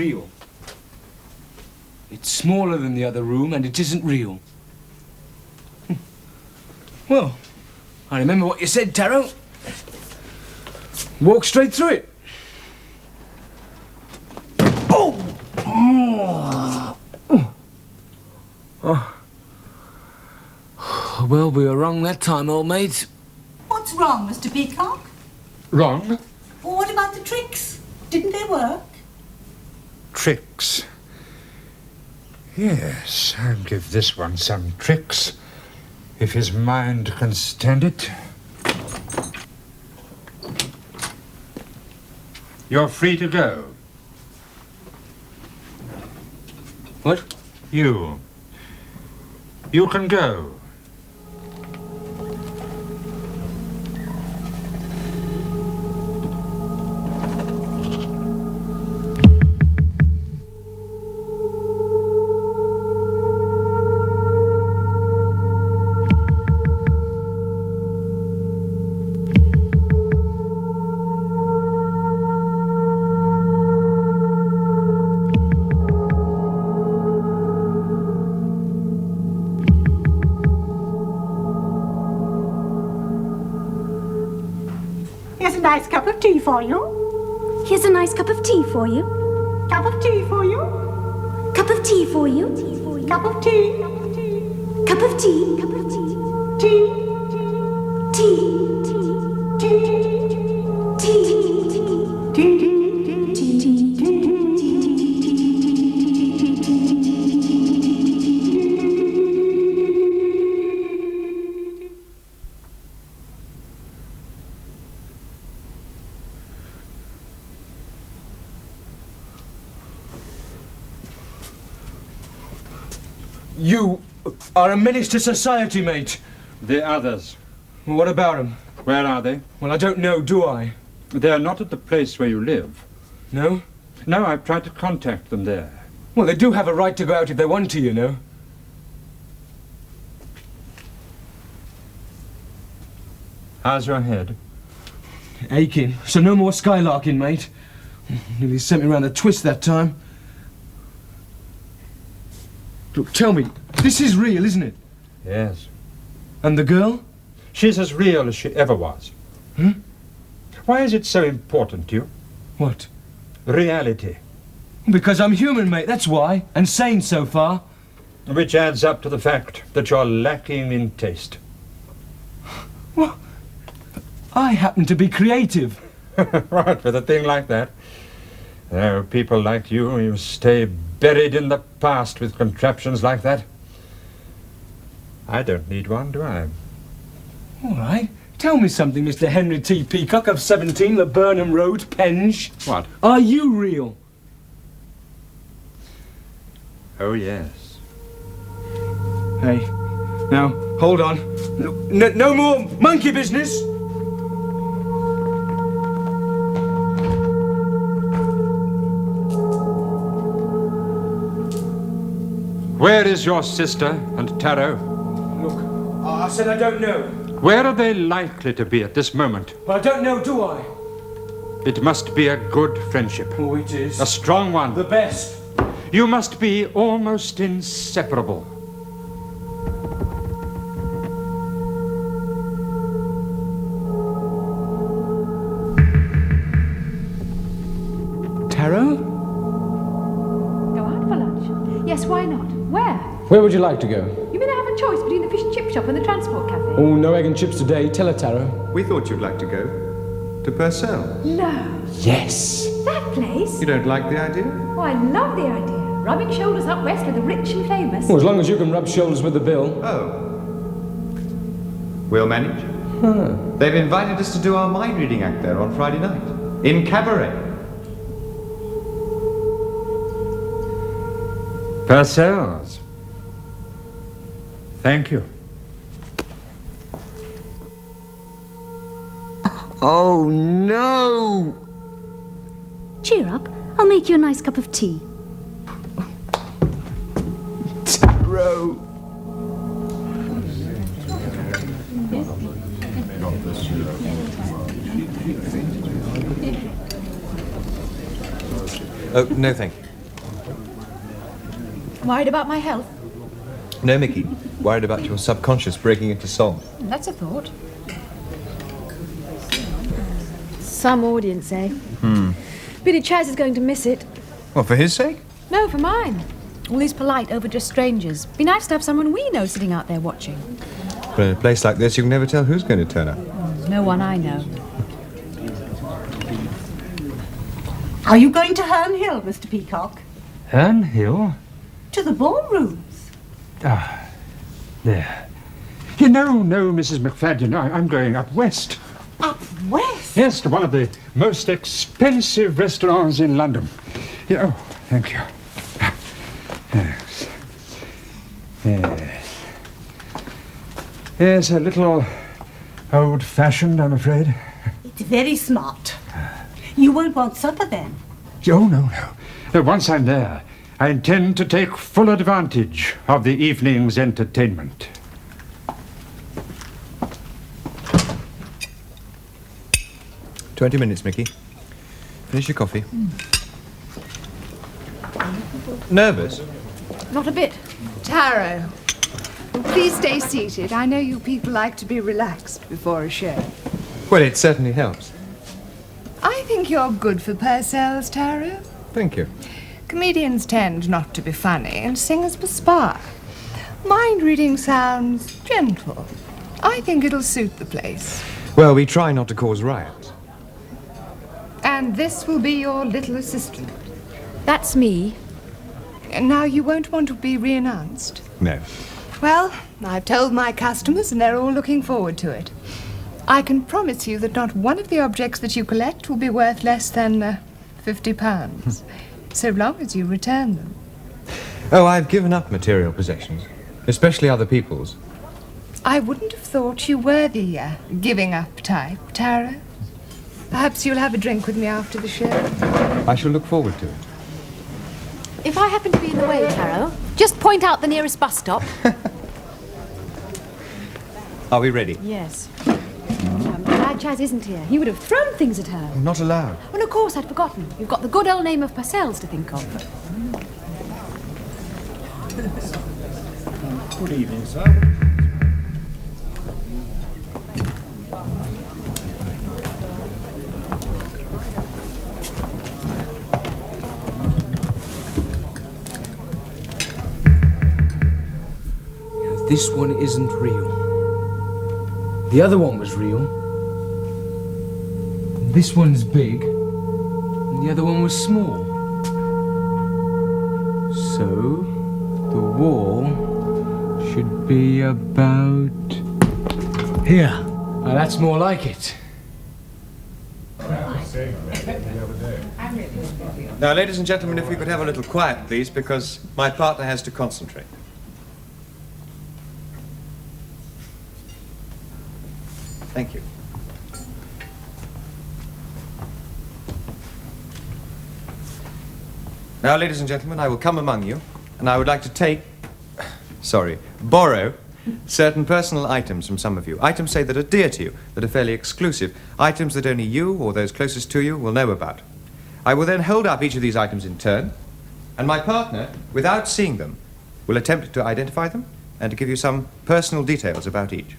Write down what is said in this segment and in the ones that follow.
real. It's smaller than the other room, and it isn't real. Well, I remember what you said, Taro. Walk straight through it. Oh! Well, we were wrong that time, old mate. What's wrong, Mr. Peacock? Wrong? Well, what about the tricks? Didn't they work? Tricks. Yes, I'll give this one some tricks, if his mind can stand it. You're free to go. What? You. You can go. Here's a nice cup of tea for you. Here's a nice cup of tea for you. Cup of tea for you. Cup of tea for you. Cup of tea. Cup of tea. Cup of tea. Tea. Tea. Tea. Tea. You are a menace to society, mate. The others. Well, what about them? Where are they? Well, I don't know, do I? They're not at the place where you live. No? No, I've tried to contact them there. Well, they do have a right to go out if they want to, you know. How's your head? Aching. So no more skylarking, mate. Nearly sent me round a twist that time. Look, tell me, this is real, isn't it? Yes. And the girl? She's as real as she ever was. Hmm? Why is it so important to you? What? Reality. Because I'm human, mate, that's why. And sane so far. Which adds up to the fact that you're lacking in taste. Well, I happen to be creative. Right, with a thing like that. There are people like you stay buried in the past with contraptions like that. I don't need one, do I? All right. Tell me something, Mr. Henry T. Peacock of 17 Laburnham Road, Penge. What? Are you real? Oh, yes. Hey, now, hold on. No more monkey business! Where is your sister and Taro? Look, I said I don't know. Where are they likely to be at this moment? Well, I don't know, do I? It must be a good friendship. Oh, it is. A strong one. The best. You must be almost inseparable. Taro? Go out for lunch? Yes, why not? Where? Where would you like to go? You mean I have a choice between the fish and chip shop and the transport cafe? Oh, no egg and chips today. Tell her, Taro. We thought you'd like to go to Purcell. No. Yes. That place? You don't like the idea? Oh, I love the idea. Rubbing shoulders up west with the rich and famous. Well, as long as you can rub shoulders with the bill. Oh. We'll manage. Huh. They've invited us to do our mind reading act there on Friday night. In cabaret. Purcell's. Thank you. Oh, no! Cheer up. I'll make you a nice cup of tea. Taro. Oh, no, thank you. Worried about my health? No, Mickey. Worried about your subconscious breaking into song. That's a thought. Some audience, eh? Billy Chaz is going to miss it. Well, for his sake? No, for mine. All these polite, overdressed strangers. Be nice to have someone we know sitting out there watching. But in a place like this, you can never tell who's going to turn up. There's no one I know. Are you going to Herne Hill, Mr. Peacock? Herne Hill? To the ballrooms? Ah, there. You know, no, Mrs. McFadden, I'm going up west. Up west? Yes, to one of the most expensive restaurants in London. Yeah, oh, thank you. Yes. Yes. Yes, a little old-fashioned, I'm afraid. It's very smart. You won't want supper then. Oh, no. Once I'm there, I intend to take full advantage of the evening's entertainment. "20 minutes, Mickey. Finish your coffee." Nervous? Not a bit. Taro, please stay seated. I know you people like to be relaxed before a show. Well, it certainly helps. I think you're good for Purcell's, Taro. Thank you. Comedians tend not to be funny, and singers perspire. Mind reading sounds gentle. I think it'll suit the place. Well, we try not to cause riots. And this will be your little assistant. That's me. And now you won't want to be re-announced. No. Well, I've told my customers and they're all looking forward to it. I can promise you that not one of the objects that you collect will be worth less than £50, so long as you return them. Oh, I've given up material possessions, especially other people's. I wouldn't have thought you were the giving up type, Tara. Perhaps you'll have a drink with me after the show. I shall look forward to it. If I happen to be in the way, Taro, just point out the nearest bus stop. Are we ready? Yes. I'm glad Chaz isn't here. He would have thrown things at her. Not allowed. Well, of course, I'd forgotten. You've got the good old name of Purcell's to think of. Good evening, sir. This one isn't real. The other one was real. This one's big, and the other one was small. So, the wall should be about here. Now that's more like it. Now, ladies and gentlemen, if we could have a little quiet, please, because my partner has to concentrate. Thank you. Now, ladies and gentlemen, I will come among you, and I would like to borrow certain personal items from some of you. Items, say, that are dear to you, that are fairly exclusive. Items that only you or those closest to you will know about. I will then hold up each of these items in turn, and my partner, without seeing them, will attempt to identify them and to give you some personal details about each.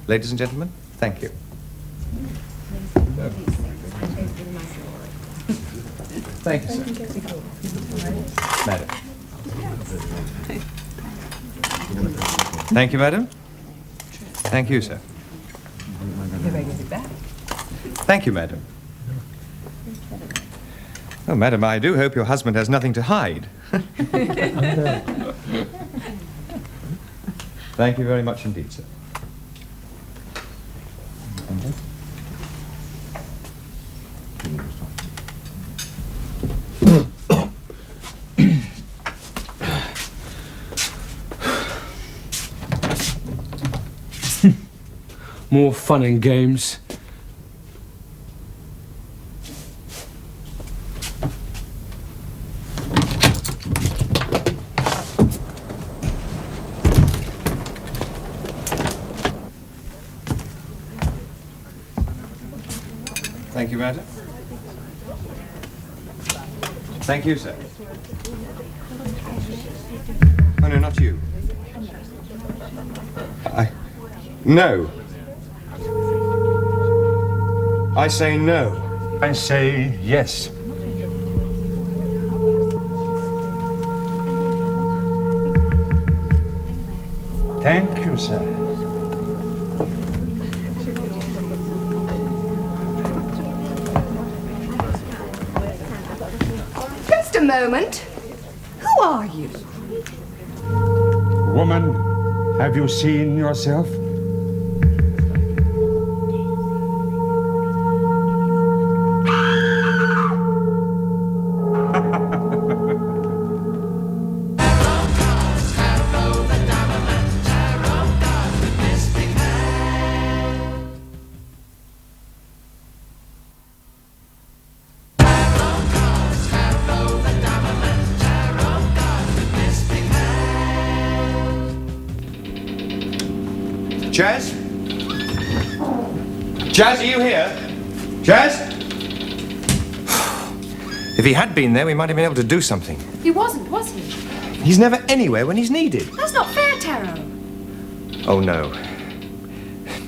Ladies and gentlemen, thank you. Thank you, sir. Madam. Thank you, madam. Thank you, sir. Thank you, madam. Oh, madam, I do hope your husband has nothing to hide. Thank you very much indeed, sir. More fun and games. Thank you, madam. Thank you, sir. Oh, no, not you. No. I say no. I say yes. Thank you, sir. Just a moment. Who are you? Woman, have you seen yourself? Chaz? Chaz, are you here? Chaz? If he had been there, we might have been able to do something. He wasn't, was he? He's never anywhere when he's needed. That's not fair, Taro. Oh, no.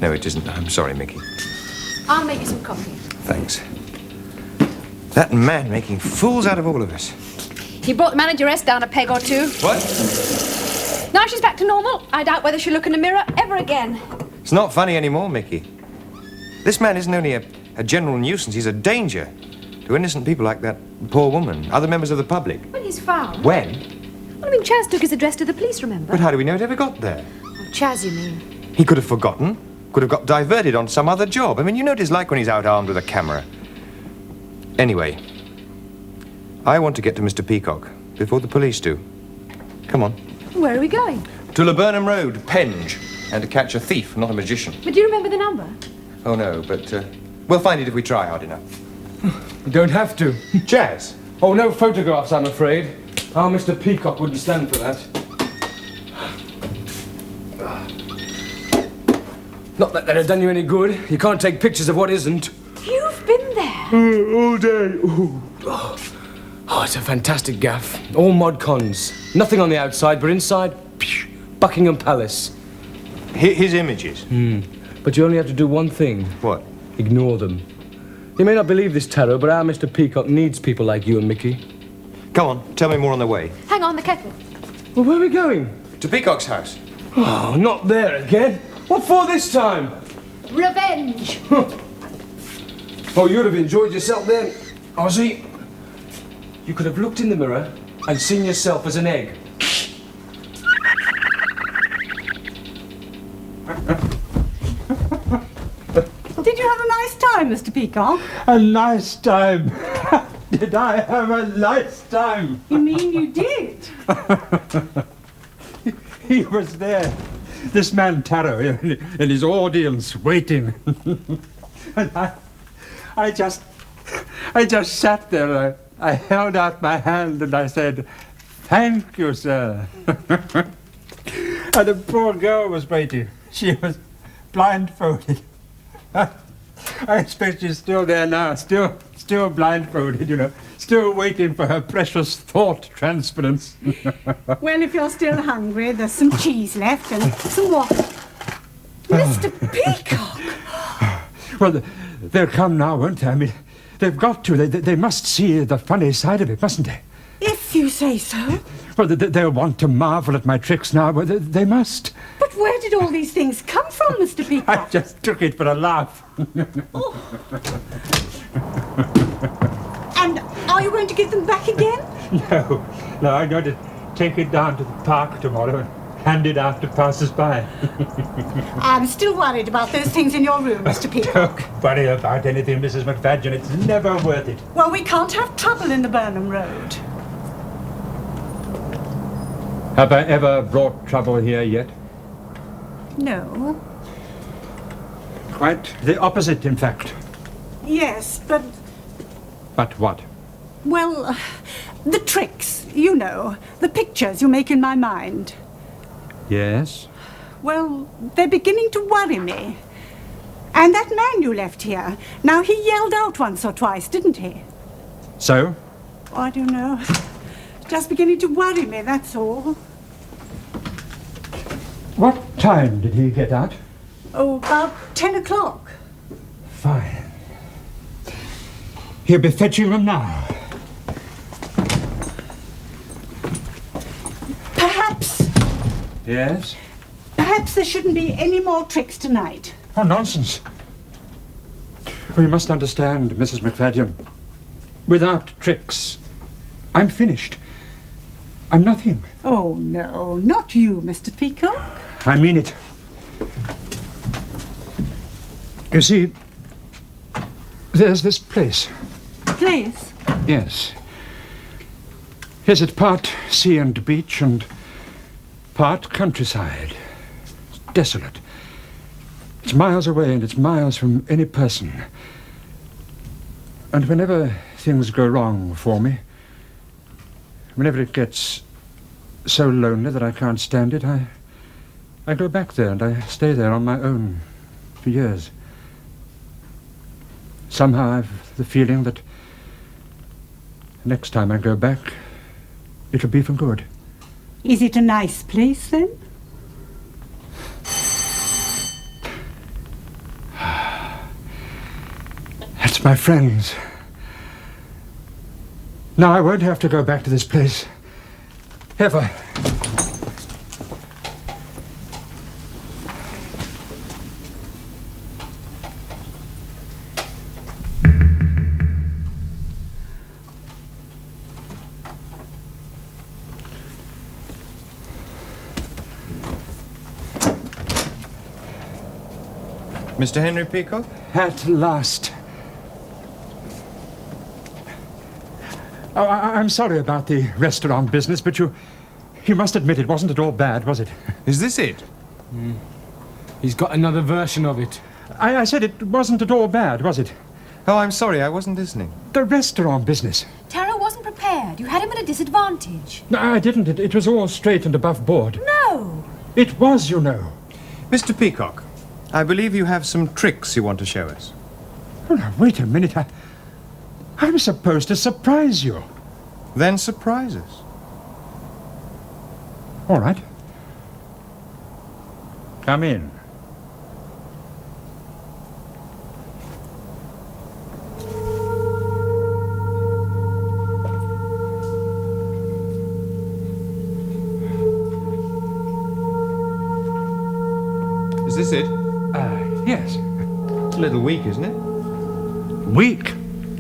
No, it isn't. I'm sorry, Mikki. I'll make you some coffee. Thanks. That man making fools out of all of us. He brought the manageress down a peg or two. What? Now she's back to normal. I doubt whether she'll look in a mirror ever again. It's not funny anymore, Mikki. This man isn't only a general nuisance, he's a danger to innocent people like that poor woman, other members of the public. When he's found. When? Well, I mean, Chaz took his address to the police, remember? But how do we know it ever got there? Oh, Chaz, you mean? He could have forgotten, could have got diverted on some other job. I mean, you know what it's like when he's out armed with a camera. Anyway, I want to get to Mr. Peacock before the police do. Come on. Where are we going? To Laburnham Road, Penge, and to catch a thief, not a magician. But do you remember the number? Oh, no, but we'll find it if we try hard enough. You don't have to. Chaz? Oh, no photographs, I'm afraid. Our Mr. Peacock wouldn't stand for that. Not that that'd done you any good. You can't take pictures of what isn't. You've been there. All day. Oh, it's a fantastic gaff. All mod cons. Nothing on the outside, but inside, Buckingham Palace. His images? But you only have to do one thing. What? Ignore them. You may not believe this, Taro, but our Mr. Peacock needs people like you and Mikki. Come on, tell me more on the way. Hang on, the kettle. Well, where are we going? To Peacock's house. Oh, not there again. What for this time? Revenge. Oh, you'd have enjoyed yourself then, Ozzy. You could have looked in the mirror and seen yourself as an egg. Did you have a nice time, Mr. Peacock? A nice time. Did I have a nice time? You mean you did? He was there. This man Taro in his audience waiting. And I just sat there. I held out my hand and I said, "Thank you, sir." And the poor girl was waiting. She was blindfolded. I expect she's still there now, still blindfolded, you know, still waiting for her precious thought transference. Well, if you're still hungry, there's some cheese left and some water. Mr. Peacock! Well, they'll come now, won't they? I mean, they've got to. They must see the funny side of it, mustn't they? If you say so. Well, they'll want to marvel at my tricks now, but they must. But where did all these things come from, Mr. I Peacock? just took it for a laugh. And are you going to give them back again? No, I'm going to take it down to the park tomorrow and hand it out to passers-by. I'm still worried about those things in your room, Mr. Peacock. Don't worry about anything, Mrs. McFadgen. It's never worth it. Well, we can't have trouble in the Burnham Road. Have I ever brought trouble here yet? No. Quite the opposite, in fact. Yes, but... But what? Well, the tricks, you know. The pictures you make in my mind. Yes? Well, they're beginning to worry me. And that man you left here, now he yelled out once or twice, didn't he? So? I don't know. Just beginning to worry me, that's all. What time did he get out? Oh, about 10 o'clock. Fine. He'll be fetching them now. Perhaps Yes? Perhaps there shouldn't be any more tricks tonight. Oh, nonsense. Well, you must understand, Mrs. McFadden. Without tricks, I'm finished. I'm nothing. Oh, no, not you, Mr. Peacock. I mean it. You see, there's this place. Place? Yes. Is it part sea and beach and part countryside? It's desolate. It's miles away and it's miles from any person. And whenever things go wrong for me, whenever it gets so lonely that I can't stand it, I go back there and I stay there on my own for years. Somehow I've the feeling that next time I go back, it'll be for good. Is it a nice place, then? That's my friends. Now I won't have to go back to this place. Ever. Mr. Henry Peacock? At last. Oh, I'm sorry about the restaurant business, but you must admit it wasn't at all bad, was it? Is this it? He's got another version of it. I said it wasn't at all bad, was it? Oh, I'm sorry, I wasn't listening. The restaurant business. Taro wasn't prepared. You had him at a disadvantage. No, I didn't. It was all straight and above board. No. It was, you know. Mr. Peacock, I believe you have some tricks you want to show us. Oh, now, wait a minute. I'm supposed to surprise you. Then surprise us. All right. Come in. Is this it? Yes. It's a little weak, isn't it? Weak.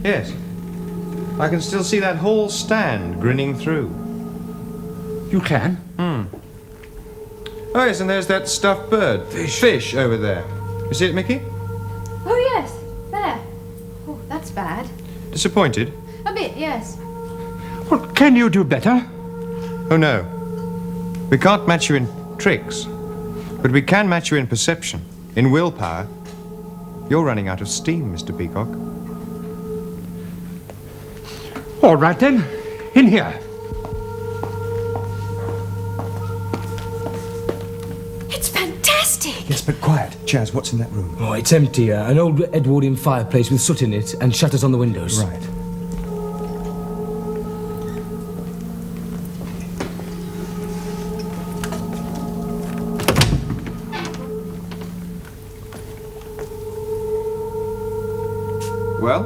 Yes. I can still see that whole stand grinning through. You can? Oh, yes, and there's that stuffed bird. Fish over there. You see it, Mickey? Oh, yes. There. Oh, that's bad. Disappointed? A bit, yes. Well, can you do better? Oh, no. We can't match you in tricks. But we can match you in perception, in willpower. You're running out of steam, Mr. Peacock. All right, then. In here. It's fantastic. Yes, but quiet. Chaz, what's in that room? Oh, it's empty. An old Edwardian fireplace with soot in it and shutters on the windows. Right. Well?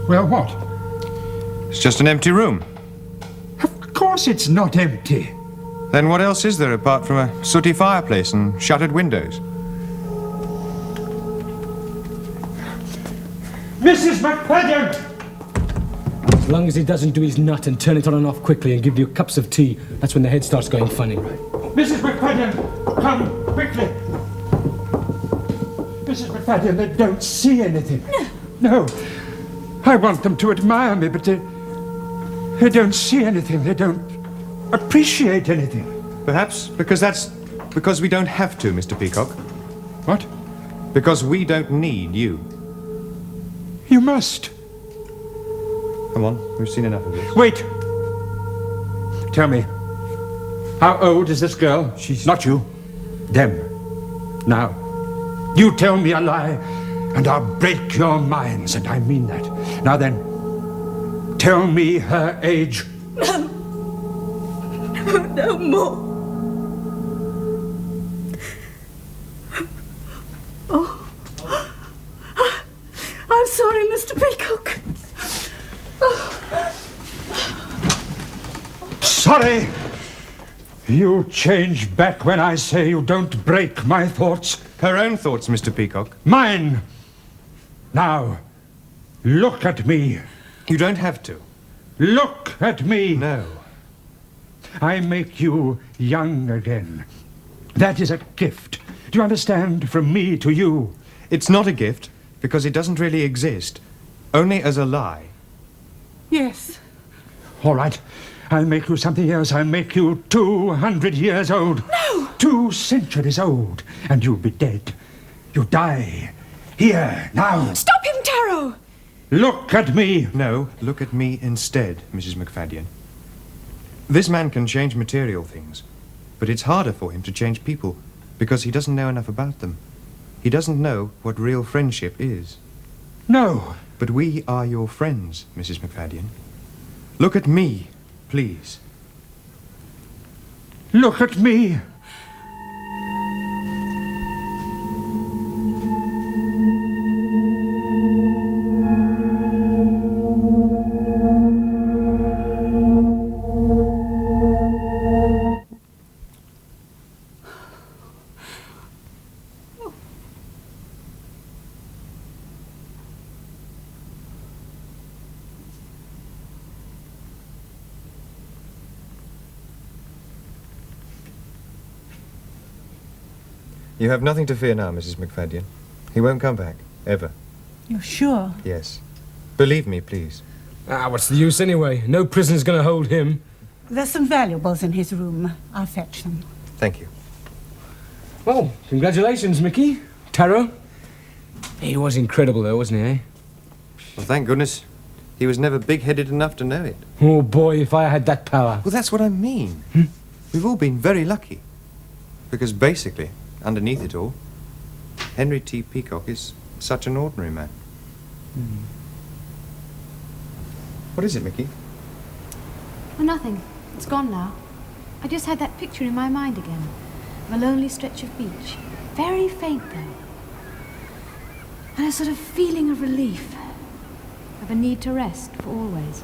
Well, what? It's just an empty room. Of course it's not empty. Then what else is there apart from a sooty fireplace and shuttered windows? Mrs. McFadden! As long as he doesn't do his nut and turn it on and off quickly and give you cups of tea, that's when the head starts going funny. Mrs. McFadden, come quickly. Mrs. McFadden, they don't see anything. No. I want them to admire me, but they don't see anything. They don't appreciate anything. Perhaps because we don't have to, Mr. Peacock. What? Because we don't need you. You must. Come on, we've seen enough of this. Wait. Tell me, how old is this girl? She's... Not you. Them. Now, you tell me a lie, and I'll break your minds, and I mean that. Now then, tell me her age? No more. Oh. I'm sorry, Mr. Peacock. Sorry. You change back when I say you don't break my thoughts. Her own thoughts, Mr. Peacock. Mine. Now, look at me. You don't have to. Look at me. No. I make you young again. That is a gift. Do you understand? From me to you. It's not a gift, because it doesn't really exist. Only as a lie. Yes. All right. I'll make you something else. I'll make you 200 years old. No! 2 centuries old. And you'll be dead. You die. Here, now. Stop him, Taro! Look at me. No, look at me instead, Mrs. McFadden. This man can change material things, but it's harder for him to change people because he doesn't know enough about them. He doesn't know what real friendship is. No. But we are your friends, Mrs. McFadden. Look at me, please. Look at me. You have nothing to fear now, Mrs. McFadden. He won't come back, ever. You're sure? Yes. Believe me, please. What's the use anyway? No prisoner's gonna hold him. There's some valuables in his room. I'll fetch them. Thank you. Well, congratulations, Mikki. Taro. He was incredible, though, wasn't he, eh? Well, thank goodness. He was never big-headed enough to know it. Oh, boy, if I had that power. Well, that's what I mean. We've all been very lucky. Because basically, underneath it all, Henry T. Peacock is such an ordinary man. What is it, Mikki? Oh, nothing. It's gone now. I just had that picture in my mind again. Of a lonely stretch of beach. Very faint, though. And a sort of feeling of relief. Of a need to rest for always.